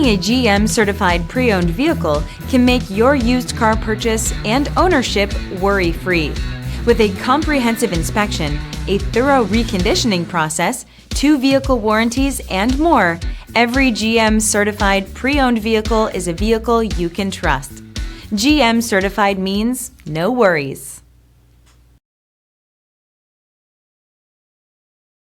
Buying a GM certified pre-owned vehicle can make your used car purchase and ownership worry-free. With a comprehensive inspection, a thorough reconditioning process, 2 vehicle warranties, and more, every GM certified pre-owned vehicle is a vehicle you can trust. GM certified means no worries.